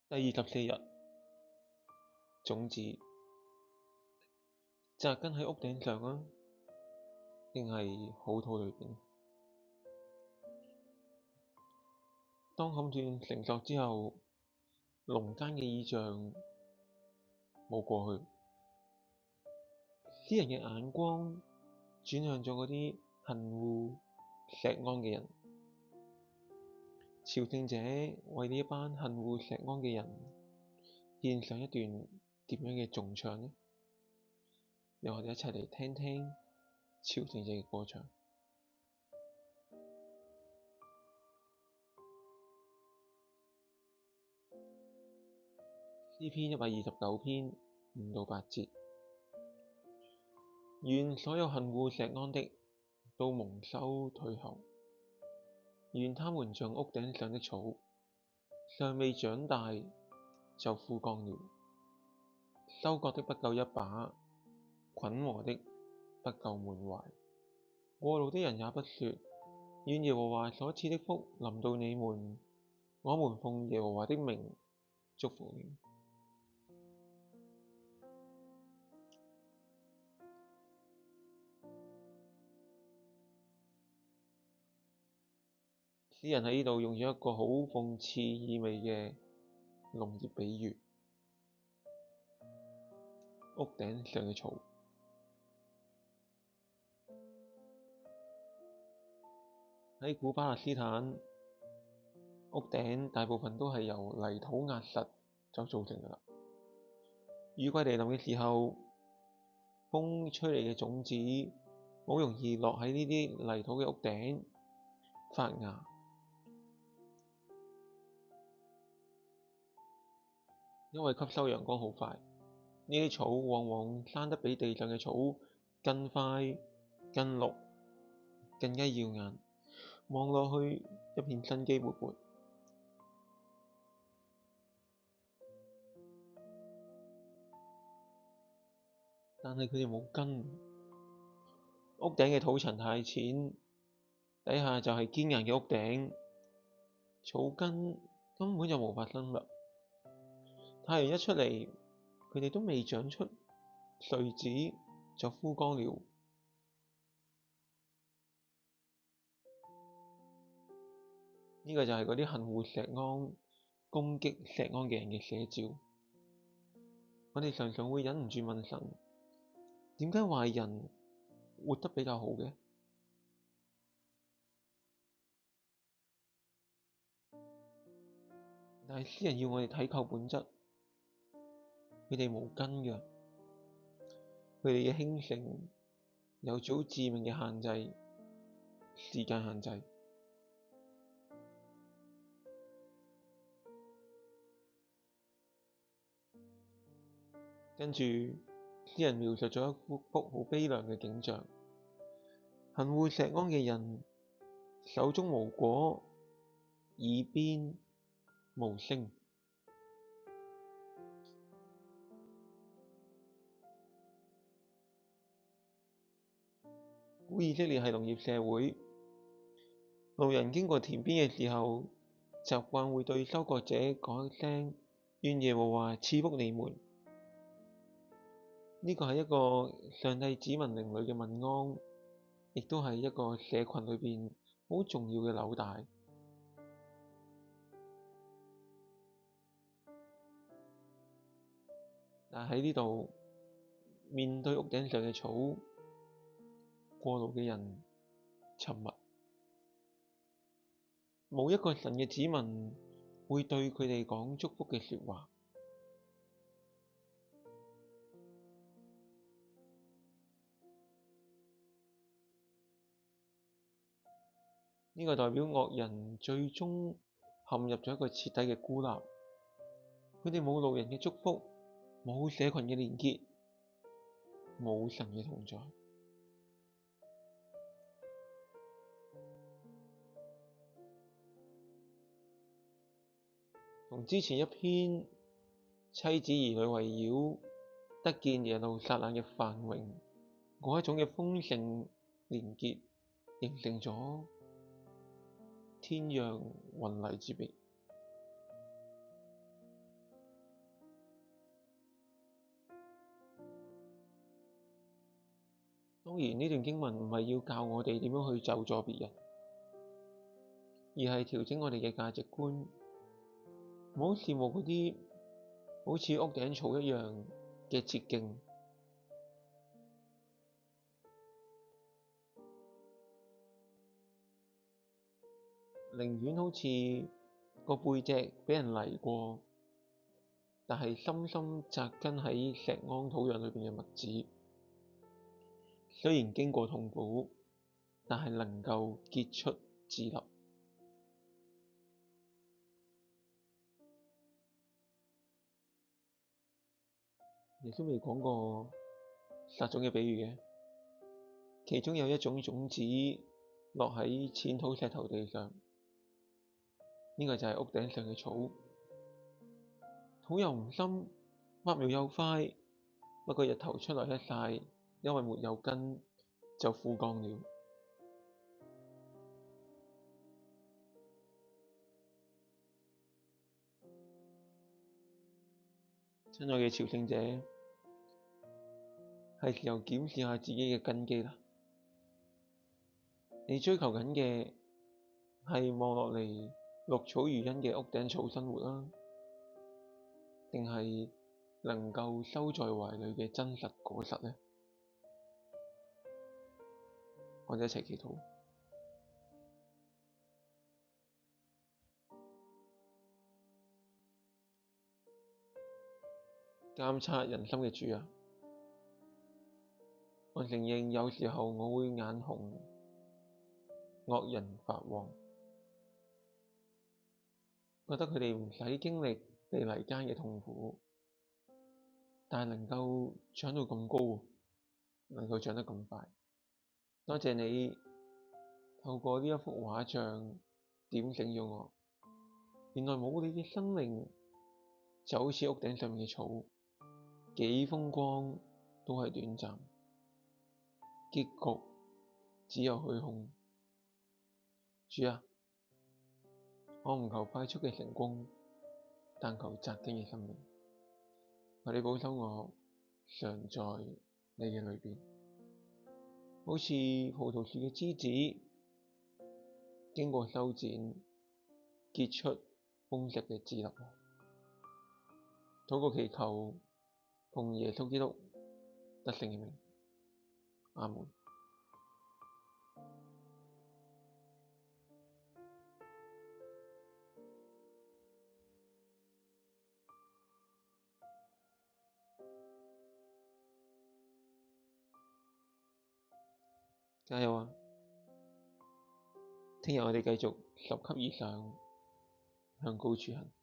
第24日，種子扎根喺屋頂上啊，定係好土裏邊？當砍斷繩索之後，農間嘅異象冇過去，詩人嘅眼光轉向咗嗰啲恨惡錫安嘅人。朝聖者為呢一班恨惡錫安嘅人獻上一段點樣嘅頌唱呢？讓我哋一齊嚟聽聽朝聖者嘅歌唱。詩篇129篇5到8節，願所有恨惡錫安的都蒙羞退後，願他們像屋頂上的草，尚未長大就枯乾了，收割的不夠一把，捆禾的不夠滿懷。過路的人也不說，願耶和華所賜的福臨到你們，我們奉耶和華的名祝福你。詩人喺呢度用咗一個好諷刺意味嘅農業比喻，屋頂上嘅草。喺古巴勒斯坦，屋頂大部分都係由泥土壓實就造成㗎啦。雨季嚟臨嘅時候，風吹嚟嘅種子好容易落喺呢啲泥土嘅屋頂發芽。因為吸收陽光好快，呢啲草往往生得比地上嘅草更快、更綠、更加耀眼，望落去一片生機勃勃。但係佢哋冇根，屋頂嘅土層太淺，底下就係堅硬嘅屋頂，草根根本就無法生長。太陽一出嚟，佢哋都未長出穗子就枯乾了。呢個就係嗰啲恨惡錫安、攻擊錫安嘅人嘅寫照。我哋常常會忍唔住問神：點解壞人活得比較好嘅？但係詩人要我哋睇透本質，佢哋無根嘅，佢哋嘅興盛有早致命嘅限制，時間限制。跟住詩人描述咗一幅好悲涼嘅景象：恨惡錫安嘅人手中無果，耳邊無聲。古以色列係農業社會，路人經過田邊嘅時候，習慣會對收割者講一聲：願耶和華賜福你們。呢個係一個上帝子民靈裡嘅問安，亦都係一個社群裏邊好重要嘅紐帶。但喺呢度，面對屋頂上嘅草，過路嘅人沉默，冇一個神嘅子民會對佢哋講祝福嘅説話。呢個代表惡人最終陷入咗一個徹底嘅孤立，佢哋冇路人嘅祝福，冇社群嘅連結，冇神嘅同在。同之前一篇妻子兒女圍繞得見耶路撒冷嘅繁榮嗰一種嘅豐盛連結，形成咗天壤雲泥之別。當然呢段經文唔係要教我哋點樣去咒詛別人，而係調整我哋嘅價值觀，唔好羨慕嗰啲好似屋頂草一樣嘅捷徑。寧願好似個背脊俾人犁過，但係深深扎根喺錫安土壤裏邊嘅麥子，雖然經過痛苦，但係能夠結出子粒。耶穌未講過撒種嘅比喻嘅，其中有一種種子落喺淺土石頭地上，呢個就係屋頂上嘅草，土又唔深，麥苗又快，不過日頭出來一曬，因為沒有根，就枯乾了。親愛嘅朝聖者，係時候檢視下自己嘅根基啦。你追求緊嘅係望落嚟綠草如茵嘅屋頂草生活啦，定係能夠收在懷裏嘅真實果實呢？我哋一齊祈禱。監察人心嘅主啊，我承認有時候我會眼紅惡人發旺，覺得佢哋唔使經歷地泥間嘅痛苦，但係能夠長到咁高，能夠長得咁快。多謝你透過呢一幅畫像點醒咗我，原來冇你嘅生命就好似屋頂上面嘅草，幾風光都係短暫，結局只有虛空。主啊，我唔求快速嘅成功，但求扎根嘅生命。求你保守我常在你嘅裏邊，好似葡萄樹嘅枝子經過修剪，結出豐實嘅子粒。禱告祈求奉耶穌基督得勝嘅名，阿門。加油啊！聽日我哋繼續拾級而上，向高處行。